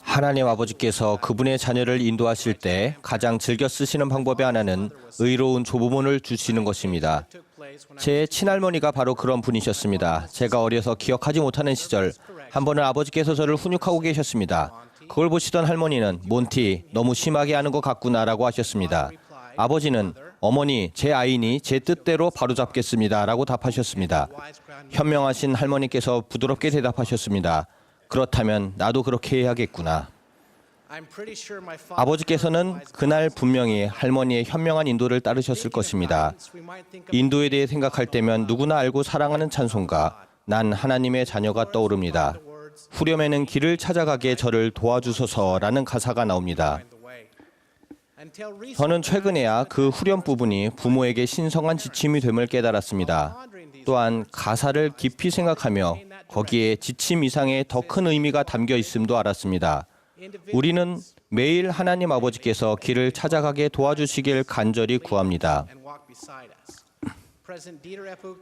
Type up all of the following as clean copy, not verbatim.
하나님 아버지께서 그분의 자녀를 인도하실 때 가장 즐겨 쓰시는 방법의 하나는 의로운 조부모를 주시는 것입니다. 제 친할머니가 바로 그런 분이셨습니다. 제가 어려서 기억하지 못하는 시절 한 번은 아버지께서 저를 훈육하고 계셨습니다. 그걸 보시던 할머니는 몬티, 너무 심하게 하는 것 같구나라고 하셨습니다. 아버지는 어머니, 제 아이니 제 뜻대로 바로잡겠습니다 라고 답하셨습니다. 현명하신 할머니께서 부드럽게 대답하셨습니다. 그렇다면 나도 그렇게 해야겠구나. 아버지께서는 그날 분명히 할머니의 현명한 인도를 따르셨을 것입니다. 인도에 대해 생각할 때면 누구나 알고 사랑하는 찬송가 난 하나님의 자녀가 떠오릅니다. 후렴에는 길을 찾아가게 저를 도와주소서라는 가사가 나옵니다. 저는 최근에야 그 후렴 부분이 부모에게 신성한 지침이 됨을 깨달았습니다. 또한 가사를 깊이 생각하며 거기에 지침 이상의 더 큰 의미가 담겨 있음도 알았습니다. 우리는 매일 하나님 아버지께서 길을 찾아가게 도와주시길 간절히 구합니다.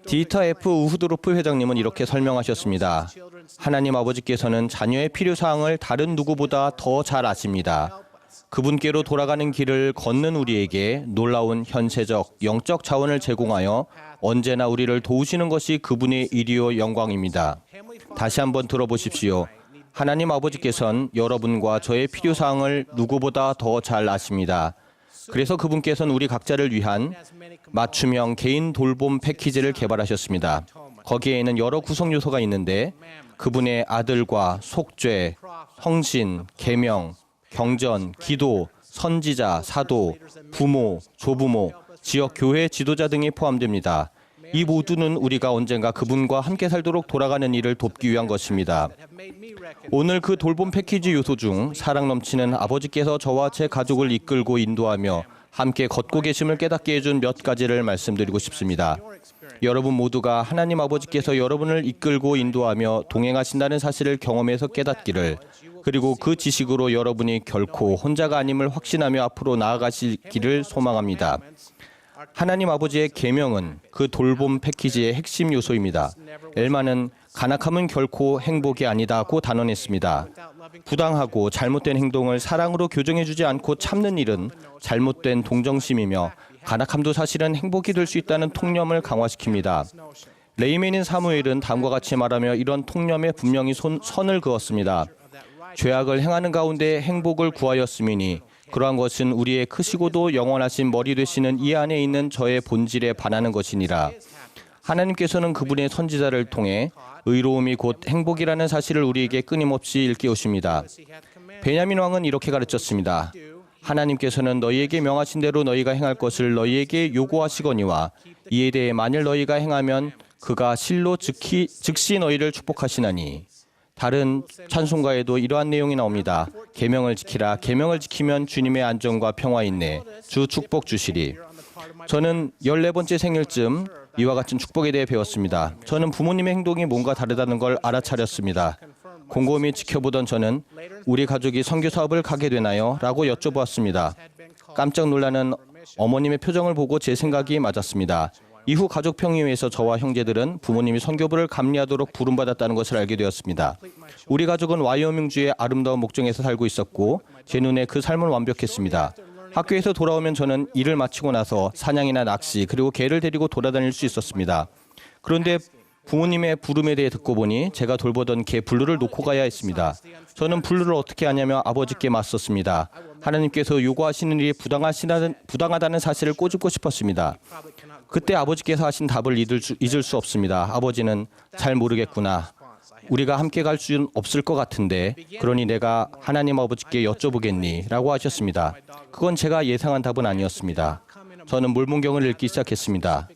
디터 F. 우후드로프 회장님은 이렇게 설명하셨습니다. 하나님 아버지께서는 자녀의 필요사항을 다른 누구보다 더 잘 아십니다. 그분께로 돌아가는 길을 걷는 우리에게 놀라운 현세적, 영적 자원을 제공하여 언제나 우리를 도우시는 것이 그분의 일이요 영광입니다. 다시 한번 들어보십시오. 하나님 아버지께서는 여러분과 저의 필요사항을 누구보다 더 잘 아십니다. 그래서 그분께서는 우리 각자를 위한 맞춤형 개인 돌봄 패키지를 개발하셨습니다. 거기에는 여러 구성 요소가 있는데 그분의 아들과 속죄, 성신, 계명, 경전, 기도, 선지자, 사도, 부모, 조부모, 지역 교회 지도자 등이 포함됩니다. 이 모두는 우리가 언젠가 그분과 함께 살도록 돌아가는 일을 돕기 위한 것입니다. 오늘 그 돌봄 패키지 요소 중 사랑 넘치는 아버지께서 저와 제 가족을 이끌고 인도하며 함께 걷고 계심을 깨닫게 해준 몇 가지를 말씀드리고 싶습니다. 여러분 모두가 하나님 아버지께서 여러분을 이끌고 인도하며 동행하신다는 사실을 경험해서 깨닫기를, 그리고 그 지식으로 여러분이 결코 혼자가 아님을 확신하며 앞으로 나아가시기를 소망합니다. 하나님 아버지의 계명은 그 돌봄 패키지의 핵심 요소입니다. 엘마는 간악함은 결코 행복이 아니다고 단언했습니다. 부당하고 잘못된 행동을 사랑으로 교정해주지 않고 참는 일은 잘못된 동정심이며 간악함도 사실은 행복이 될 수 있다는 통념을 강화시킵니다. 레이맨인 사무엘은 다음과 같이 말하며 이런 통념에 분명히 선을 그었습니다. 죄악을 행하는 가운데 행복을 구하였음이니 그러한 것은 우리의 크시고도 영원하신 머리 되시는 이 안에 있는 저의 본질에 반하는 것이니라. 하나님께서는 그분의 선지자를 통해 의로움이 곧 행복이라는 사실을 우리에게 끊임없이 일깨우십니다. 베냐민 왕은 이렇게 가르쳤습니다. 하나님께서는 너희에게 명하신 대로 너희가 행할 것을 너희에게 요구하시거니와 이에 대해 만일 너희가 행하면 그가 실로 즉시 너희를 축복하시나니. 다른 찬송가에도 이러한 내용이 나옵니다. 계명을 지키라. 계명을 지키면 주님의 안정과 평화 있네. 주 축복 주시리. 저는 14번째 생일쯤 이와 같은 축복에 대해 배웠습니다. 저는 부모님의 행동이 뭔가 다르다는 걸 알아차렸습니다. 곰곰이 지켜보던 저는 우리 가족이 선교 사업을 가게 되나요? 라고 여쭤보았습니다. 깜짝 놀라는 어머님의 표정을 보고 제 생각이 맞았습니다. 이후 가족평의회에서 저와 형제들은 부모님이 선교부를 감리하도록 부름받았다는 것을 알게 되었습니다. 우리 가족은 와이오밍주의 아름다운 목장에서 살고 있었고 제 눈에 그 삶은 완벽했습니다. 학교에서 돌아오면 저는 일을 마치고 나서 사냥이나 낚시 그리고 개를 데리고 돌아다닐 수 있었습니다. 그런데 부모님의 부름에 대해 듣고 보니 제가 돌보던 개 블루를 놓고 가야 했습니다. 저는 블루를 어떻게 하냐며 아버지께 맞섰습니다. 하나님께서 요구하시는 일이 부당하다는 사실을 꼬집고 싶었습니다. 그때 아버지께서 하신 답을 잊을 수 없습니다. 아버지는 잘 모르겠구나. 우리가 함께 갈 수는 없을 것 같은데 그러니 내가 하나님 아버지께 여쭤보겠니? 라고 하셨습니다. 그건 제가 예상한 답은 아니었습니다. 저는 몰몬경을 읽기 시작했습니다.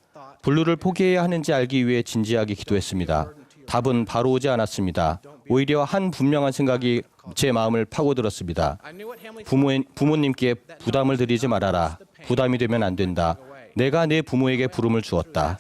블루를 포기해야 하는지 알기 위해 진지하게 기도했습니다. 답은 바로 오지 않았습니다. 오히려 한 분명한 생각이 제 마음을 파고들었습니다. 부모님께 부담을 드리지 말아라. 부담이 되면 안 된다. 내가 내 부모에게 부름을 주었다.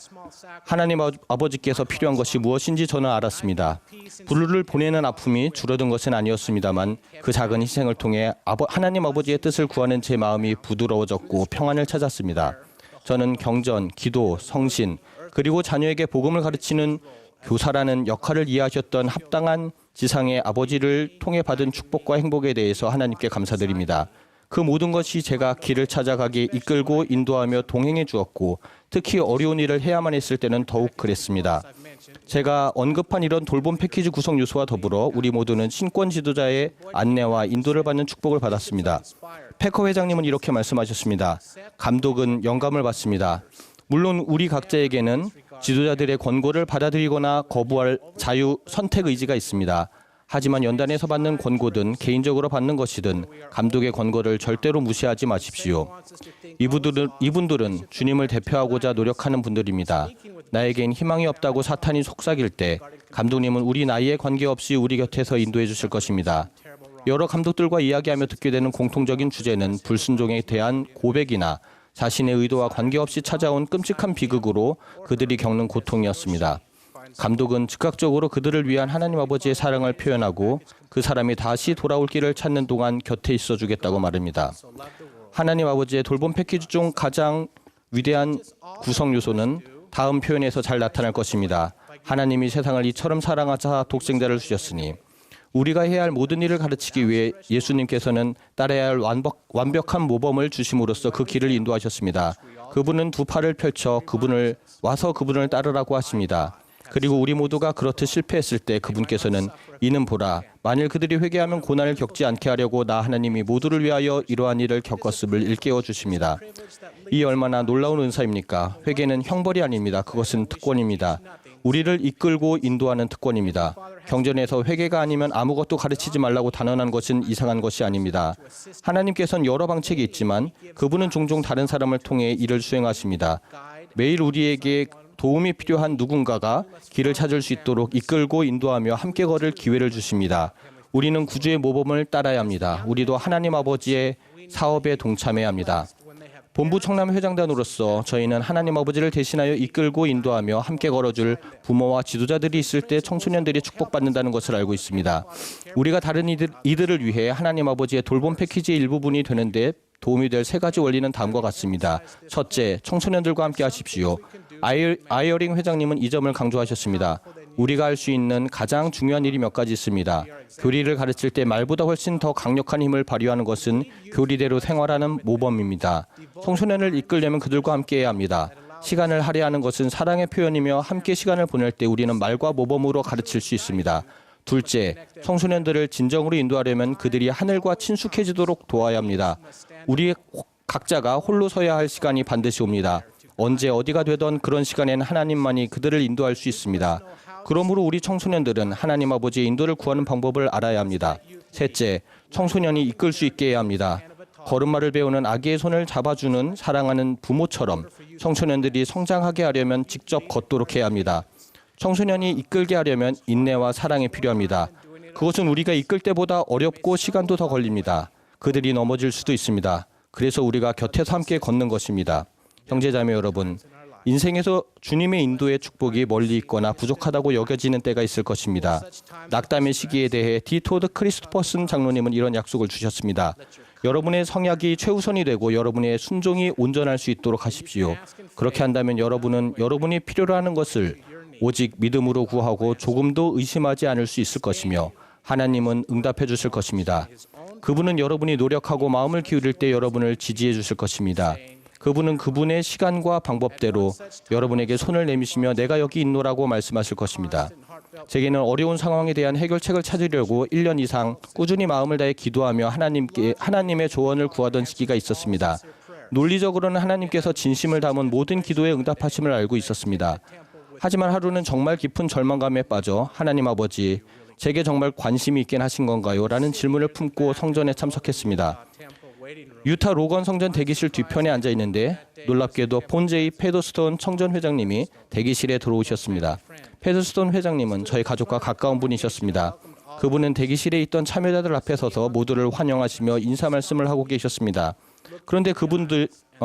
하나님 아버지께서 필요한 것이 무엇인지 저는 알았습니다. 블루를 보내는 아픔이 줄어든 것은 아니었습니다만 그 작은 희생을 통해 하나님 아버지의 뜻을 구하는 제 마음이 부드러워졌고 평안을 찾았습니다. 저는 경전, 기도, 성신, 그리고 자녀에게 복음을 가르치는 교사라는 역할을 이해하셨던 합당한 지상의 아버지를 통해 받은 축복과 행복에 대해서 하나님께 감사드립니다. 그 모든 것이 제가 길을 찾아가게 이끌고 인도하며 동행해 주었고 특히 어려운 일을 해야만 했을 때는 더욱 그랬습니다. 제가 언급한 이런 돌봄 패키지 구성 요소와 더불어 우리 모두는 신권 지도자의 안내와 인도를 받는 축복을 받았습니다. 패커 회장님은 이렇게 말씀하셨습니다. 감독은 영감을 받습니다. 물론 우리 각자에게는 지도자들의 권고를 받아들이거나 거부할 자유 선택 의지가 있습니다. 하지만 연단에서 받는 권고든 개인적으로 받는 것이든 감독의 권고를 절대로 무시하지 마십시오. 이분들은 주님을 대표하고자 노력하는 분들입니다. 나에겐 희망이 없다고 사탄이 속삭일 때 감독님은 우리 나이에 관계없이 우리 곁에서 인도해 주실 것입니다. 여러 감독들과 이야기하며 듣게 되는 공통적인 주제는 불순종에 대한 고백이나 자신의 의도와 관계없이 찾아온 끔찍한 비극으로 그들이 겪는 고통이었습니다. 감독은 즉각적으로 그들을 위한 하나님 아버지의 사랑을 표현하고 그 사람이 다시 돌아올 길을 찾는 동안 곁에 있어 주겠다고 말합니다. 하나님 아버지의 돌봄 패키지 중 가장 위대한 구성 요소는 다음 표현에서 잘 나타날 것입니다. 하나님이 세상을 이처럼 사랑하사 독생자를 주셨으니 우리가 해야 할 모든 일을 가르치기 위해 예수님께서는 따라야 할 완벽한 모범을 주심으로써 그 길을 인도하셨습니다. 그분은 두 팔을 펼쳐 그분을 따르라고 하십니다. 그리고 우리 모두가 그렇듯 실패했을 때 그분께서는 이는 보라, 만일 그들이 회개하면 고난을 겪지 않게 하려고 나 하나님이 모두를 위하여 이러한 일을 겪었음을 일깨워 주십니다. 이 얼마나 놀라운 은사입니까? 회개는 형벌이 아닙니다. 그것은 특권입니다. 우리를 이끌고 인도하는 특권입니다. 경전에서 회개가 아니면 아무것도 가르치지 말라고 단언한 것은 이상한 것이 아닙니다. 하나님께서는 여러 방책이 있지만 그분은 종종 다른 사람을 통해 일을 수행하십니다. 매일 우리에게 도움이 필요한 누군가가 길을 찾을 수 있도록 이끌고 인도하며 함께 걸을 기회를 주십니다. 우리는 구주의 모범을 따라야 합니다. 우리도 하나님 아버지의 사업에 동참해야 합니다. 본부 청남 회장단으로서 저희는 하나님 아버지를 대신하여 이끌고 인도하며 함께 걸어줄 부모와 지도자들이 있을 때 청소년들이 축복받는다는 것을 알고 있습니다. 우리가 다른 이들을 위해 하나님 아버지의 돌봄 패키지의 일부분이 되는데 도움이 될 세 가지 원리는 다음과 같습니다. 첫째, 청소년들과 함께 하십시오. 아이어링 회장님은 이 점을 강조하셨습니다. 우리가 할 수 있는 가장 중요한 일이 몇 가지 있습니다. 교리를 가르칠 때 말보다 훨씬 더 강력한 힘을 발휘하는 것은 교리대로 생활하는 모범입니다. 청소년을 이끌려면 그들과 함께 해야 합니다. 시간을 할애하는 것은 사랑의 표현이며 함께 시간을 보낼 때 우리는 말과 모범으로 가르칠 수 있습니다. 둘째, 청소년들을 진정으로 인도하려면 그들이 하늘과 친숙해지도록 도와야 합니다. 우리 각자가 홀로 서야 할 시간이 반드시 옵니다. 언제 어디가 되던 그런 시간에는 하나님만이 그들을 인도할 수 있습니다. 그러므로 우리 청소년들은 하나님 아버지의 인도를 구하는 방법을 알아야 합니다. 셋째, 청소년이 이끌 수 있게 해야 합니다. 걸음마를 배우는 아기의 손을 잡아주는 사랑하는 부모처럼 청소년들이 성장하게 하려면 직접 걷도록 해야 합니다. 청소년이 이끌게 하려면 인내와 사랑이 필요합니다. 그것은 우리가 이끌 때보다 어렵고 시간도 더 걸립니다. 그들이 넘어질 수도 있습니다. 그래서 우리가 곁에서 함께 걷는 것입니다. 형제자매 여러분, 인생에서 주님의 인도의 축복이 멀리 있거나 부족하다고 여겨지는 때가 있을 것입니다. 낙담의 시기에 대해 디 토드 크리스토퍼슨 장로님은 이런 약속을 주셨습니다. 여러분의 성약이 최우선이 되고 여러분의 순종이 온전할 수 있도록 하십시오. 그렇게 한다면 여러분은 여러분이 필요로 하는 것을 오직 믿음으로 구하고 조금도 의심하지 않을 수 있을 것이며 하나님은 응답해 주실 것입니다. 그분은 여러분이 노력하고 마음을 기울일 때 여러분을 지지해 주실 것입니다. 그분은 그분의 시간과 방법대로 여러분에게 손을 내미시며 내가 여기 있노라고 말씀하실 것입니다. 제게는 어려운 상황에 대한 해결책을 찾으려고 1년 이상 꾸준히 마음을 다해 기도하며 하나님의 조언을 구하던 시기가 있었습니다. 논리적으로는 하나님께서 진심을 담은 모든 기도에 응답하심을 알고 있었습니다. 하지만 하루는 정말 깊은 절망감에 빠져 하나님 아버지, 제게 정말 관심이 있긴 하신 건가요? 라는 질문을 품고 성전에 참석했습니다. 유타 로건 성전 대기실 뒤편에 앉아 있는데 놀랍게도 폰제이 페더스톤 청전 회장님이 대기실에 들어오셨습니다. 페더스톤 회장님은 저희 가족과 가까운 분이셨습니다. 그분은 대기실에 있던 참여자들 앞에 서서 모두를 환영하시며 인사 말씀을 하고 계셨습니다. 그런데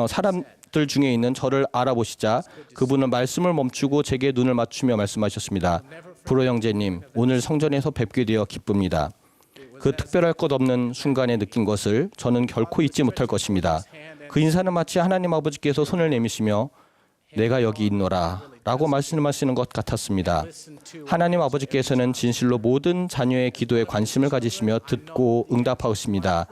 사람들 중에 있는 저를 알아보시자 그분은 말씀을 멈추고 제게 눈을 맞추며 말씀하셨습니다. 브로 형제님, 오늘 성전에서 뵙게 되어 기쁩니다. 그 특별할 것 없는 순간에 느낀 것을 저는 결코 잊지 못할 것입니다. 그 인사는 마치 하나님 아버지께서 손을 내미시며 내가 여기 있노라 라고 말씀하시는 것 같았습니다. 하나님 아버지께서는 진실로 모든 자녀의 기도에 관심을 가지시며 듣고 응답하십니다.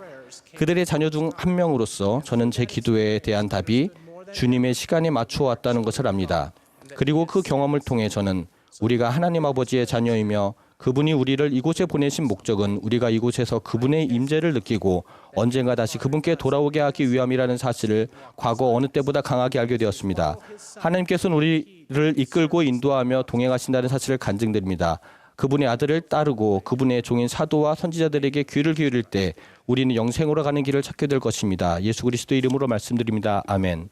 그들의 자녀 중 한 명으로서 저는 제 기도에 대한 답이 주님의 시간에 맞춰 왔다는 것을 압니다. 그리고 그 경험을 통해 저는 우리가 하나님 아버지의 자녀이며 그분이 우리를 이곳에 보내신 목적은 우리가 이곳에서 그분의 임재를 느끼고 언젠가 다시 그분께 돌아오게 하기 위함이라는 사실을 과거 어느 때보다 강하게 알게 되었습니다. 하나님께서는 우리를 이끌고 인도하며 동행하신다는 사실을 간증드립니다. 그분의 아들을 따르고 그분의 종인 사도와 선지자들에게 귀를 기울일 때 우리는 영생으로 가는 길을 찾게 될 것입니다. 예수 그리스도의 이름으로 말씀드립니다. 아멘.